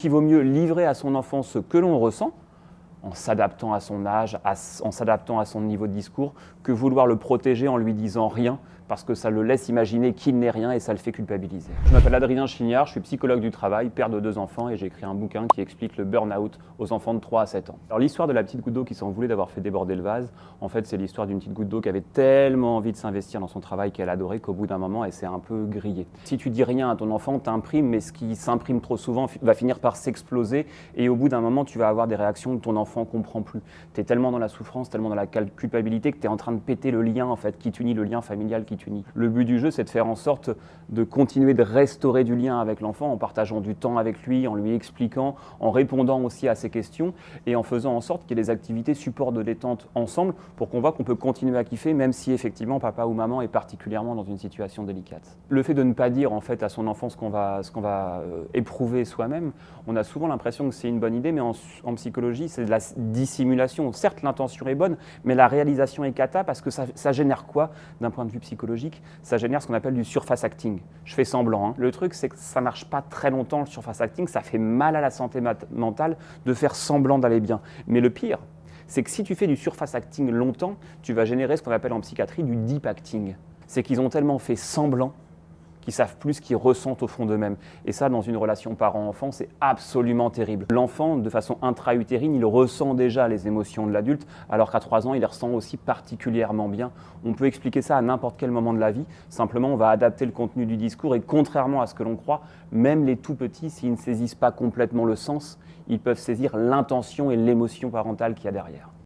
Il vaut mieux livrer à son enfant ce que l'on ressent, en s'adaptant à son âge, en s'adaptant à son niveau de discours, que vouloir le protéger en lui disant rien, parce que ça le laisse imaginer qu'il n'est rien et ça le fait culpabiliser. Je m'appelle Adrien Chignard, je suis psychologue du travail, père de 2 enfants et j'ai écrit un bouquin qui explique le burn-out aux enfants de 3 à 7 ans. Alors l'histoire de la petite goutte d'eau qui s'en voulait d'avoir fait déborder le vase, en fait c'est l'histoire d'une petite goutte d'eau qui avait tellement envie de s'investir dans son travail qu'elle adorait qu'au bout d'un moment elle s'est un peu grillée. Si tu dis rien à ton enfant, t'imprimes, mais ce qui s'imprime trop souvent va finir par s'exploser et au bout d'un moment tu vas avoir des réactions que ton enfant comprend plus. Tu es tellement dans la souffrance, tellement dans la culpabilité que tu es en train de péter le lien en fait qui t'unit, le lien familial qui t'unit. Le but du jeu c'est de faire en sorte de continuer de restaurer du lien avec l'enfant en partageant du temps avec lui, en lui expliquant, en répondant aussi à ses questions et en faisant en sorte qu'il y ait des activités support de détente ensemble pour qu'on voit qu'on peut continuer à kiffer même si effectivement papa ou maman est particulièrement dans une situation délicate. Le fait de ne pas dire en fait à son enfant ce qu'on va éprouver soi-même, on a souvent l'impression que c'est une bonne idée, mais en psychologie c'est de la dissimulation. Certes l'intention est bonne, mais la réalisation est cata parce que ça génère quoi d'un point de vue psychologique? Ça génère ce qu'on appelle du surface acting. Je fais semblant. Le truc c'est que ça ne marche pas très longtemps le surface acting, ça fait mal à la santé mentale de faire semblant d'aller bien. Mais le pire, c'est que si tu fais du surface acting longtemps, tu vas générer ce qu'on appelle en psychiatrie du deep acting. C'est qu'ils ont tellement fait semblant qu'ils savent plus ce qu'ils ressentent au fond d'eux-mêmes. Et ça, dans une relation parent-enfant, c'est absolument terrible. L'enfant, de façon intra-utérine, il ressent déjà les émotions de l'adulte, alors qu'à 3 ans, il les ressent aussi particulièrement bien. On peut expliquer ça à n'importe quel moment de la vie. Simplement, on va adapter le contenu du discours et contrairement à ce que l'on croit, même les tout petits, s'ils ne saisissent pas complètement le sens, ils peuvent saisir l'intention et l'émotion parentale qu'il y a derrière.